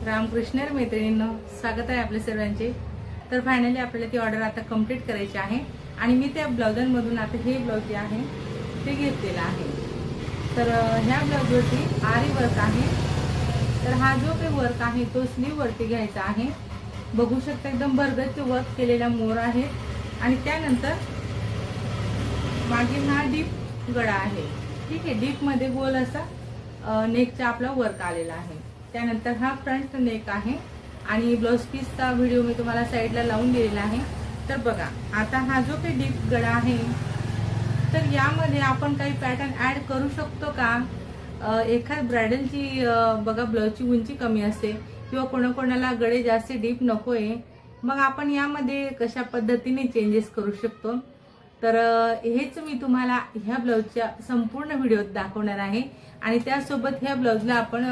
रामकृष्ण मैत्रिणींनो, स्वागत आहे आपल्या सर्वांचे। तर फायनली आपल्याला ती ऑर्डर आता कंप्लीट करायची आहे आणि मी त्या ब्लाउजांमधून आता हे ब्लाउज जे आहे ते घेतलेला आहे। तर ह्या ब्लाउजवरती आरी वर्क आहे। तर हा जो काही वर्क आहे तो स्लीव वरती घ्यायचा आहे। बघू शकता एकदम भरगच्च वर्क केलेला मोर आहे आणि त्यानंतर मागे हा डीप गळा आहे। ठीक आहे, डीप मध्ये गोल असा नेकचा आपला वर्क आलेला आहे। त्यानंतर हा फ्रंट नेक आहे आणि ब्लाउज पीसचा व्हिडिओ मी तुम्हाला साइडला लावून दिलेला आहे। तर बघा, आता हा जो काही डीप गळा आहे तर यामध्ये आपण काही पॅटर्न ऍड करू शकतो का? एखाद ब्रायडलची बघा ब्लाउजची उंची कमी असते किंवा कोणाकोणाला गळे जास्त डीप नकोय, मग आपण यामध्ये कशा पद्धतीने चेंजेस करू शकतो। तर हेच मी तुम्हाला ह्या ब्लाउजच्या संपूर्ण व्हिडिओत दाखवणार आहे आणि त्यासोबत ह्या ब्लाउजला आपण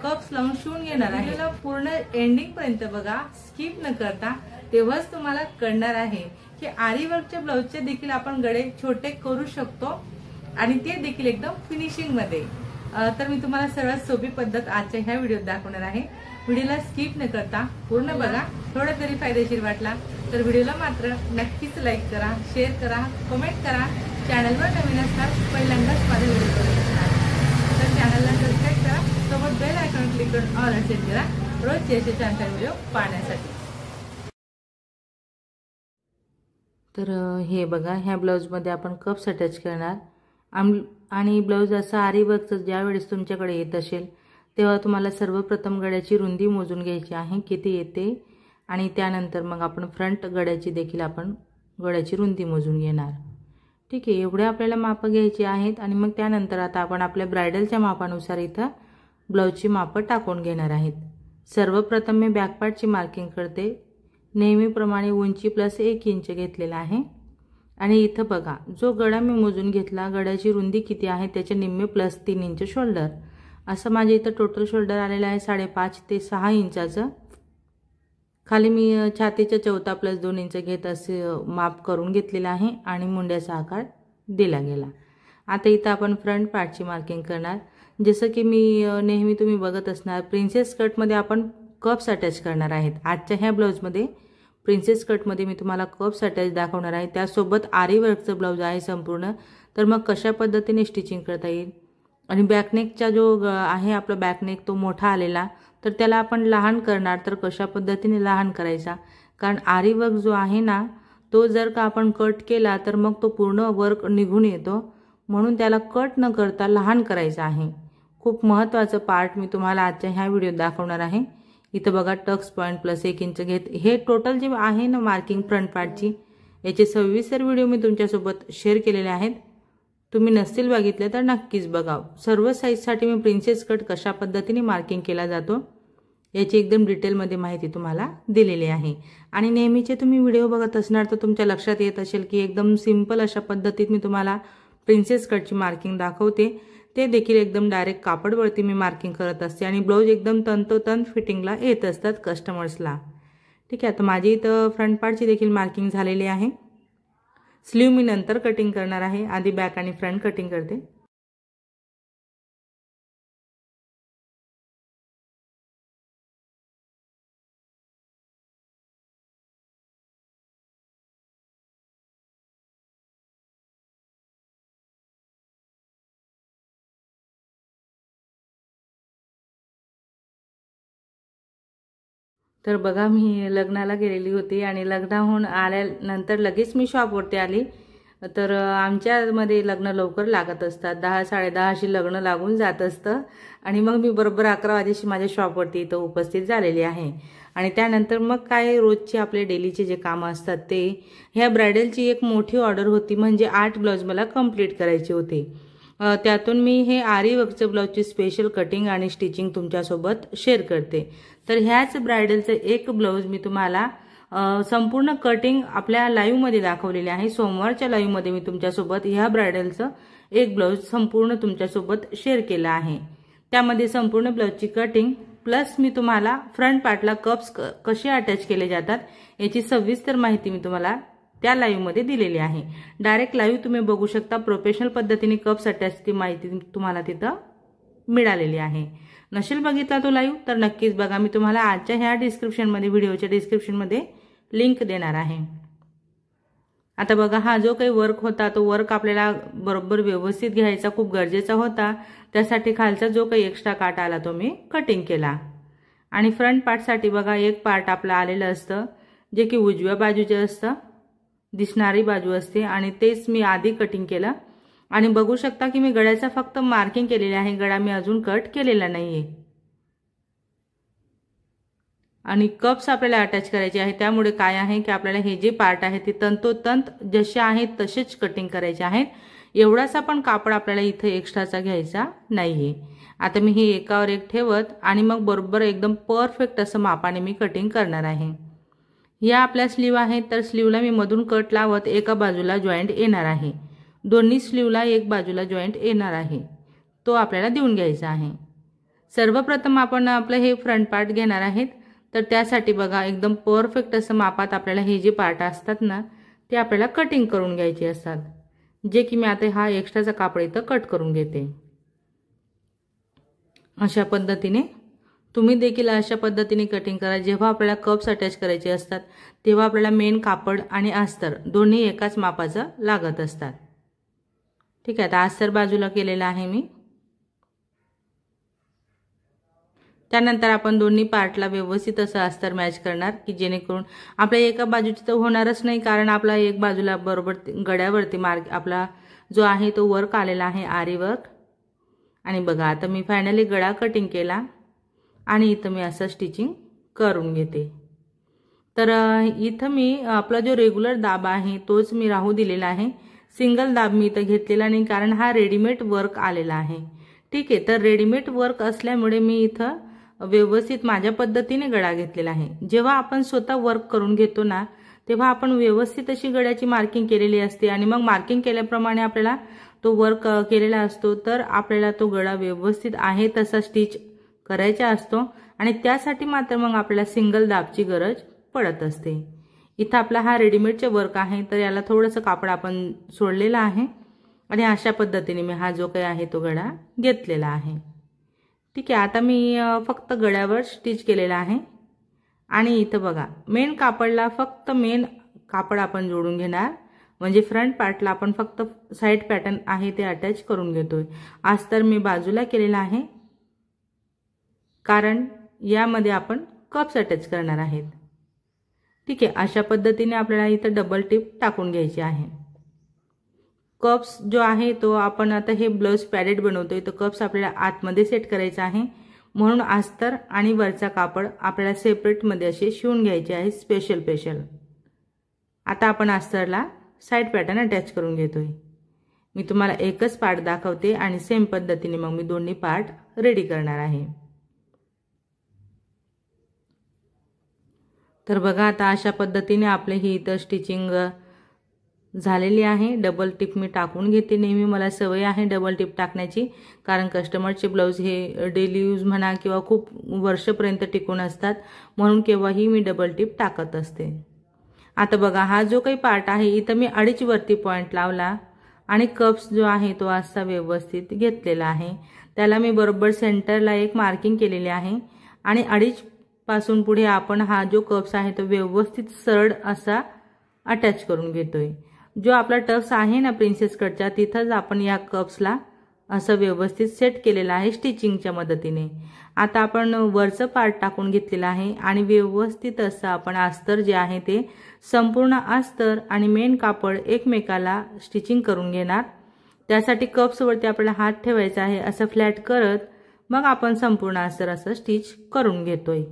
कप्स लावून शिवून घेणार आहे। पूर्ण एंडिंग पर्यंत बघा, स्किप न करता, तेव्हाच तुम्हाला कळणार आहे की आरी वर्कच्या ब्लाउजचे देखील आपण गळे छोटे करू शकतो आणि ते देखील एकदम फिनिशिंग मध्ये। तर मी तुम्हाला सर्वात सोपी पद्धत आजच्या ह्या व्हिडिओत दाखवणार आहे। व्हिडिओला स्किप न करता पूर्ण बघा। थोडा तरी फायदेशीर वाटला तर व्हिडिओला मात्र नक्कीच लाईक करा, शेअर करा, कमेंट करा। चॅनलवर नवीन असणार, पहिल्यांदाच माझे व्हिडिओ बघणार तर चॅनलला सबस्क्राईब करा, सोबत बेल आयकॉन क्लिक करून ऑल सेट करा रोजचे असे छान व्हिडिओ पाहण्यासाठी। तर हे बघा, ह्या ब्लाउज मध्ये आपण कप्स अटॅच करणार आणि ब्लाउज असा आरी वर्कचं ज्या वेळेस तुमच्याकडे येत असेल तेव्हा तुम्हाला सर्वप्रथम गळ्याची रुंदी मोजून घ्यायची आहे किती येते आणि त्यानंतर मग आपण फ्रंट गळ्याची देखील आपण गळ्याची रुंदी मोजून घेणार। ठीक आहे, एवढे आपल्याला माप घ्यायची आहेत आणि मग त्यानंतर आता आपण आपल्या ब्रायडलच्या मापानुसार इथं ब्लाउजची माप टाकून घेणार आहेत। सर्वप्रथम मी बॅक पार्टची मार्किंग करते। नेहमीप्रमाणे उंची प्लस 1 इंच घेतलेला आहे आणि इथं बघा, जो गळा मी मोजून घेतला, गळ्याची रुंदी किती आहे त्याच्या निम्मे प्लस 3 इंच शोल्डर, असं माझे इथं टोटल शोल्डर आलेलं आहे 5.5 ते 6 इंचाचं। खाली मी छातीच्या चौथा प्लस 2 इंच घेत असे माप करून घेतलेला आहे आणि मुंड्याचा आकार दिला गेला। आता इथं आपण फ्रंट पार्टची मार्किंग करणार। जसं की मी नेहमी तुम्ही बघत असणार, प्रिन्सेस कटमध्ये आपण कप्स अटॅच करणार आहेत। आजच्या ह्या ब्लाउजमध्ये प्रिन्सेस कटमध्ये मी तुम्हाला कप्स अटॅच दाखवणार आहे। त्यासोबत आरी वर्कचं ब्लाउज आहे संपूर्ण। तर मग कशा पद्धतीने स्टिचिंग करता येईल आणि बॅकनेकचा जो आहे आपला बॅकनेक तो मोठा आलेला, तर त्याला आपण लहान करणार, तर कशा पद्धतीने लहान करायचा, कारण आरी वर्क जो आहे ना तो जर का आपण कट केला तर मग तो पूर्ण वर्क निघून येतो, म्हणून त्याला कट न करता लहान करायचा आहे। खूप महत्त्वाचं पार्ट मी तुम्हाला आजच्या ह्या व्हिडिओत दाखवणार आहे। इथं बघा, टक्स पॉइंट प्लस 1 इंच घेत हे टोटल जे आहे ना मार्किंग फ्रंट पार्टची, याचे 26 व्हिडिओ मी तुमच्यासोबत शेअर केलेले आहेत। तुम्ही नसतील बघितले तर नक्कीच बघा। सर्व साईजसाठी मी प्रिन्सेस कट कशा पद्धतीने मार्किंग केला जातो याची एकदम डिटेलमध्ये माहिती तुम्हाला दिलेली आहे। आणि नेहमीचे तुम्ही व्हिडिओ बघत असणार तर तुमच्या लक्षात येत असेल की एकदम सिंपल अशा पद्धतीत मी तुम्हाला प्रिन्सेस कटची मार्किंग दाखवते। ते देखील एकदम डायरेक्ट कापडवरती मी मार्किंग करत असते आणि ब्लाउज एकदम तंतोतंत फिटिंगला येत असतात कस्टमर्सला। ठीक आहे, आता माझी इथं फ्रंट पार्टची देखील मार्किंग झालेली आहे। स्लीव मी नंतर कटिंग करणार आहे, आधी बॅक आणि फ्रंट कटिंग करते। तर बघा, मी लग्नाला गेलेली होती आणि लग्नाहून आल्यानंतर लगेच मी शॉपवरती आली। तर आमच्यामध्ये लग्न लवकर लागत असतात, 10 10:30 अशी लग्न लागून जात असतं आणि मग मी बरोबर 11 वाजेशी माझ्या शॉपवरती इथं उपस्थित झालेली आहे। आणि त्यानंतर मग काय रोजचे आपले डेलीचे जे कामं असतात ते, ह्या ब्रायडलची एक मोठी ऑर्डर होती, म्हणजे 8 ब्लाउज मला कंप्लीट करायचे होते। त्यातून मी हे आरी वर्कचं ब्लाउजची स्पेशल कटिंग आणि स्टिचिंग तुमच्यासोबत शेअर करते। तर ह्याच ब्रायडलचं एक ब्लाउज मी तुम्हाला संपूर्ण कटिंग आपल्या लाईव्ह मध्ये दाखवलेले आहे। सोमवारच्या लाईव्ह मध्ये मी तुमच्यासोबत ह्या ब्रायडलचं एक ब्लाउज संपूर्ण तुमच्यासोबत शेअर केला आहे। त्यामध्ये संपूर्ण ब्लाउजची कटिंग प्लस मी तुम्हाला फ्रंट पार्टला कप्स कसे अटॅच केले जातात याची सविस्तर माहिती मी तुम्हाला त्या लाईव्ह मध्ये दिलेली आहे। डायरेक्ट लाईव्ह तुम्ही बघू शकता, प्रोफेशनल पद्धतीने कप्स अटॅचची माहिती तुम्हाला तिथं मिळालेली आहे। नसेल बघितला तो लाईव्ह तर नक्कीच बघा, मी तुम्हाला आजच्या ह्या डिस्क्रिप्शनमध्ये, व्हिडिओच्या डिस्क्रिप्शनमध्ये लिंक देणार आहे। आता बघा, हा जो काही वर्क होता तो वर्क आपल्याला बरोबर व्यवस्थित घ्यायचा खूप गरजेचा होता। त्यासाठी खालचा जो काही एक्स्ट्रा काट आला तो मी कटिंग केला। आणि फ्रंट पार्टसाठी बघा, एक पार्ट आपला आलेलं असतं जे की उजव्या बाजूचे असतं, दिसणारी बाजू असते, आणि तेच मी आधी कटिंग केलं। आणि बघू शकता की मी गळ्याचा फक्त मार्किंग केलेली आहे, गळा मी अजून कट केलेला नाहीये। आणि कप्स आपल्याला अटॅच करायचे आहे, त्यामुळे काय आहे की आपल्याला हे जे पार्ट आहे ते तंतोतंत जसे आहेत तसेच कटिंग करायचे आहेत। एवढासा पण कापड आपल्याला इथे एक्स्ट्राचा घ्यायचा नाहीये। आता मी हे एकावर एक ठेवत आणि मग बरोबर एकदम परफेक्ट असं मापाने मी कटिंग करणार आहे। या आपल्या स्लीव आहेत, तर स्लीवला मी मधून कट लावत एका बाजूला जॉईंट येणार आहे, दोन्ही स्लीवला एक बाजूला जॉईंट येणार आहे, तो आपल्याला देऊन घ्यायचा आहे। सर्वप्रथम आपण आपलं हे फ्रंट पार्ट घेणार आहेत, तर त्यासाठी बघा एकदम परफेक्ट असं मापात आपल्याला हे जे पार्ट असतात ना ते आपल्याला कटिंग करून घ्यायचे असतात, जे की मी आता हा एक्स्ट्राचा कापड इथं कट करून घेते। अशा पद्धतीने तुम्ही देखील अशा पद्धतीने कटिंग करा। जेव्हा आपल्याला कप्स अटॅच करायचे असतात तेव्हा आपल्याला मेन कापड आणि अस्तर दोन्ही एकाच मापाचं लागत असतात। ठीक आहे, आता अस्तर बाजूला केलेला आहे मी। त्यानंतर आपण दोन्ही पार्टला व्यवस्थित असं अस्तर मॅच करणार की जेणेकरून आपल्या एका बाजूची तर होणारच नाही, कारण आपला एक बाजूला बरोबर गळ्यावरती मार्क आपला जो आहे तो वर्क आलेला आहे, आरी वर्क। आणि बघा, आता मी फायनली गळा कटिंग केला आणि इथं मी असं स्टिचिंग करून घेते। तर इथं मी आपला जो रेग्युलर दाब आहे तोच मी राहू दिलेला आहे, सिंगल दाब मी इथं घेतलेला नाही, कारण हा रेडीमेड वर्क आलेला आहे। ठीक आहे, तर रेडीमेड वर्क असल्यामुळे मी इथं व्यवस्थित माझ्या पद्धतीने गळा घेतलेला आहे। जेव्हा आपण स्वतः वर्क करून घेतो ना तेव्हा आपण व्यवस्थित अशी गळ्याची मार्किंग केलेली असते आणि मग मार्किंग केल्याप्रमाणे आपल्याला तो वर्क केलेला असतो, तर आपल्याला तो गळा व्यवस्थित आहे तसा स्टिच करायचा असतो आणि त्यासाठी मात्र मग आपल्याला सिंगल दाबची गरज पडत असते। इथं आपला हा रेडीमेडचे वर्क आहे, तर याला थोडंसं कापड आपण सोडलेलं आहे आणि अशा पद्धतीने मी हा जो काही आहे तो गळा घेतलेला आहे। ठीक आहे, आता मी फक्त गळ्यावर स्टिच केलेला आहे आणि इथं बघा मेन कापडला फक्त मेन कापड आपण जोडून घेणार, म्हणजे फ्रंट पार्टला आपण फक्त साइड पॅटर्न आहे ते अटॅच करून घेतोय। अस्तर मी बाजूला केलेला आहे कारण यामध्ये आपण कप्स अटॅच करणार आहेत। ठीक आहे, अशा पद्धतीने आपल्याला इथं डबल टिप टाकून घ्यायची आहे। कप्स जो आहे तो आपण आता हे ब्लाउज पॅडेड बनवतोय, तो कप्स आपल्याला आतमध्ये सेट करायचा आहे, म्हणून अस्तर आणि वरचा कापड आपल्याला सेपरेट मध्ये असे शिवून घ्यायचे आहे स्पेशल। आता आपण अस्तरला साइड पॅटर्न अटॅच करून घेतोय। मी तुम्हाला एकच पार्ट दाखवते आणि सेम पद्धतीने मग मी दोन्ही पार्ट रेडी करणार आहे। तर बघा, आता अशा पद्धतीने आपले ही इथं स्टिचिंग झालेली आहे। डबल टिप मी टाकून घेते, नेहमी मला सवय आहे डबल टिप टाकण्याची, कारण कस्टमरचे ब्लाउज हे डेली यूज म्हणा किंवा खूप वर्षपर्यंत टिकून असतात, म्हणून केव्हाही मी डबल टिप टाकत असते। आता बघा, हा जो काही पार्ट आहे इथं मी 2.5 वरती पॉइंट लावला आणि कप्स जो आहे तो असा व्यवस्थित घेतलेला आहे। त्याला मी बरोबर सेंटरला एक मार्किंग केलेली आहे आणि 2.5 पासून पुढे आपण हा जो कप्स आहे तो व्यवस्थित सरळ असा अटॅच करून घेतोय। जो आपला टक्स आहे ना प्रिन्सेस कटचा, तिथंच आपण या कप्सला असं व्यवस्थित सेट केलेला आहे स्टिचिंगच्या मदतीने। आता आपण वरचं पार्ट टाकून घेतलेला आहे आणि व्यवस्थित असं आपण अस्तर जे आहे ते संपूर्ण अस्तर आणि मेन कापड एकमेकाला स्टिचिंग करून घेणार। त्यासाठी कप्सवरती आपल्याला हात ठेवायचा आहे, असं फ्लॅट करत मग आपण संपूर्ण अस्तर असं स्टिच करून घेतोय।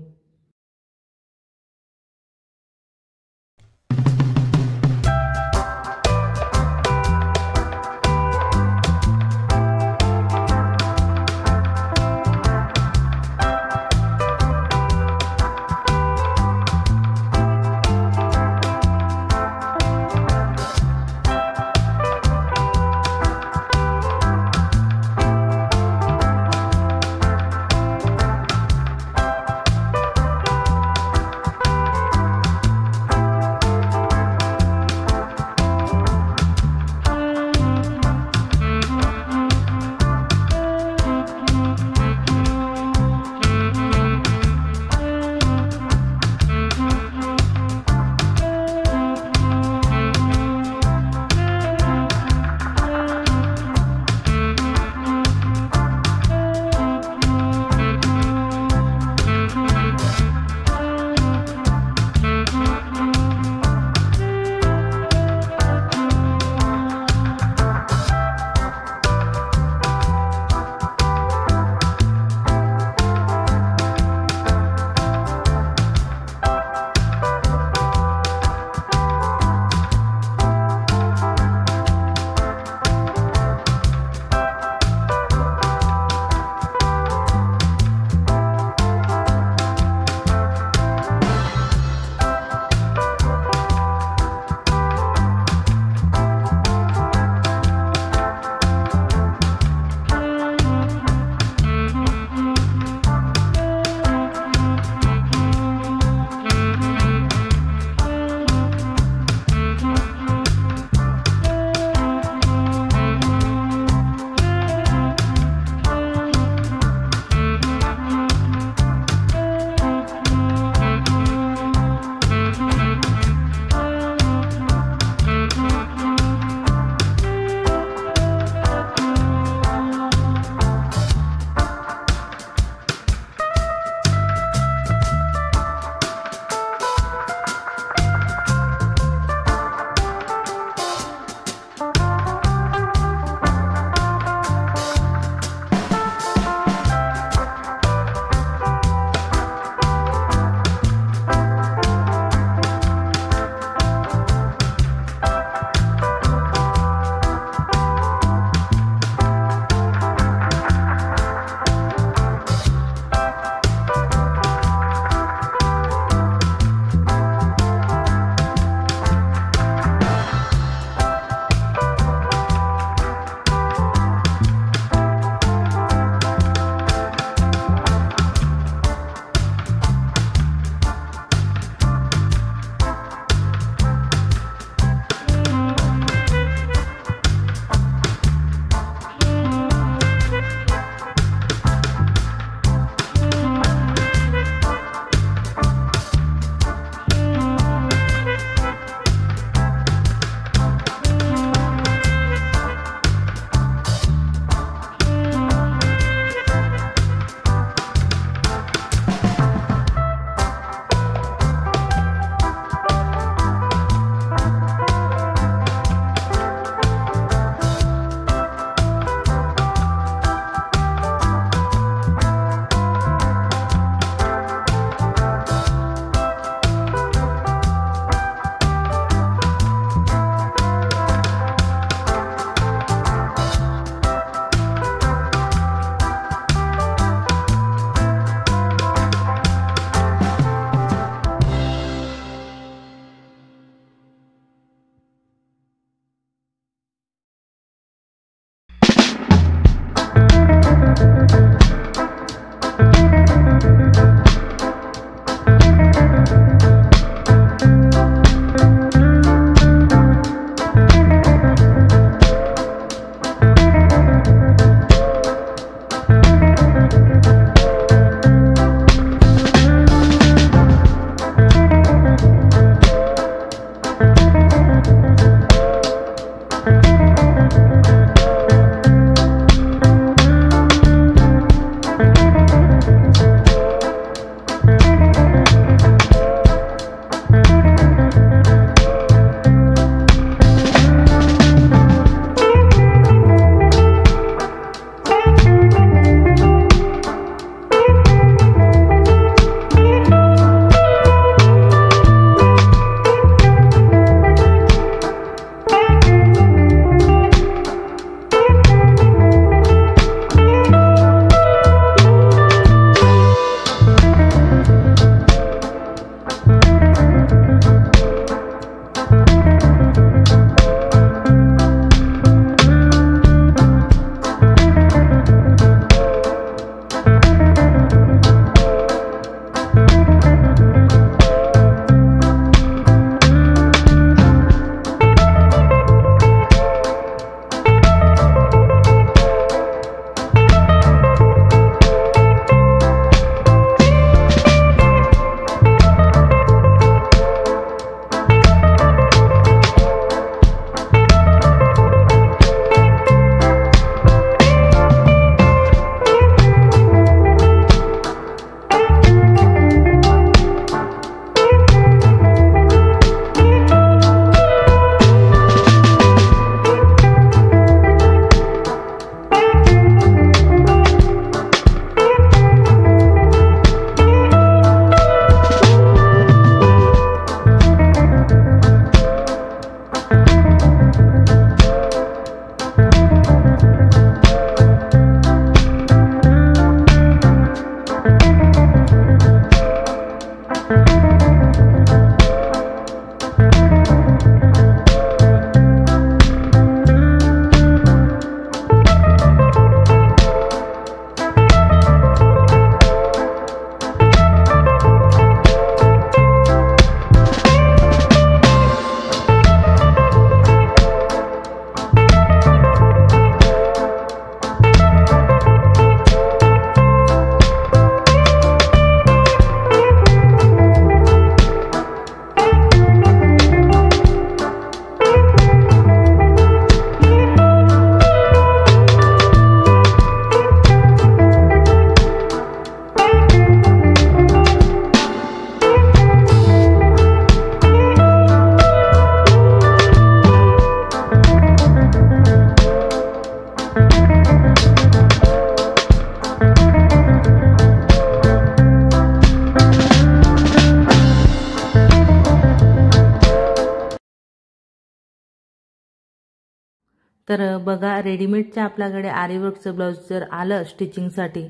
तर बघा, रेडीमेडच्या आपल्याकडे आरी वर्कचं ब्लाऊज जर आलं स्टिचिंगसाठी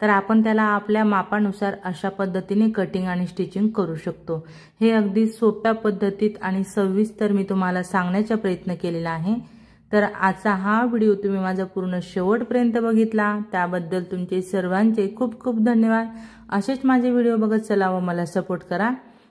तर आपण त्याला आपल्या मापानुसार अशा पद्धतीने कटिंग आणि स्टिचिंग करू शकतो। हे अगदी सोप्या पद्धतीत आणि सविस्तर मी तुम्हाला सांगण्याचा प्रयत्न केलेला आहे। तर आजचा हा व्हिडिओ तुम्ही माझा पूर्ण शेवटपर्यंत बघितला त्याबद्दल तुमचे सर्वांचे खूप खूप धन्यवाद। असेच माझे व्हिडिओ बघत चला व मला सपोर्ट करा।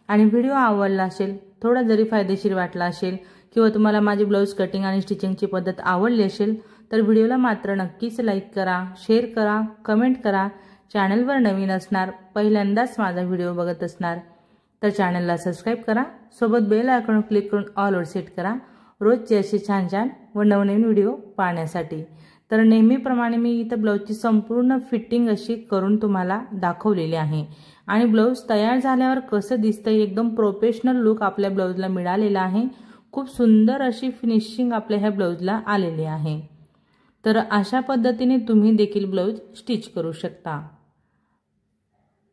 आणि व्हिडिओ आवडला असेल, थोडा जरी फायदेशीर वाटला असेल किंवा तुम्हाला माझी ब्लाऊज कटिंग आणि स्टिचिंगची पद्धत आवडली असेल तर व्हिडिओला मात्र नक्कीच लाईक करा, शेअर करा, कमेंट करा। चॅनलवर नवीन असणार, पहिल्यांदाच माझा व्हिडिओ बघत असणार तर चॅनलला सबस्क्राइब करा, सोबत बेल आयकॉन क्लिक करून ऑल वर सेट करा रोजचे असे छान छान व नवनवीन व्हिडिओ पाहण्यासाठी। तर नेहमीप्रमाणे मी इथं ब्लाऊजची संपूर्ण फिटिंग अशी करून तुम्हाला दाखवलेली आहे आणि ब्लाऊज तयार झाल्यावर कसं दिसतंय एकदम प्रोफेशनल लुक आपल्या ब्लाऊजला मिळालेला आहे। खूप सुंदर अशी फिनिशिंग आपल्या ह्या ब्लाऊजला आलेली आहे। तर अशा पद्धतीने तुम्ही देखील ब्लाऊज स्टिच करू शकता।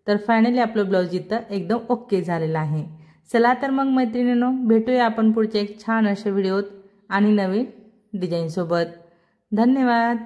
तर फायनली आपलं ब्लाऊज इथं एकदम ओके झालेलं आहे। चला तर मग मैत्रिणींनो, भेटूया आपण पुढच्या एक छान अशा व्हिडिओत आणि नवीन डिझाईन सोबत। धन्यवाद।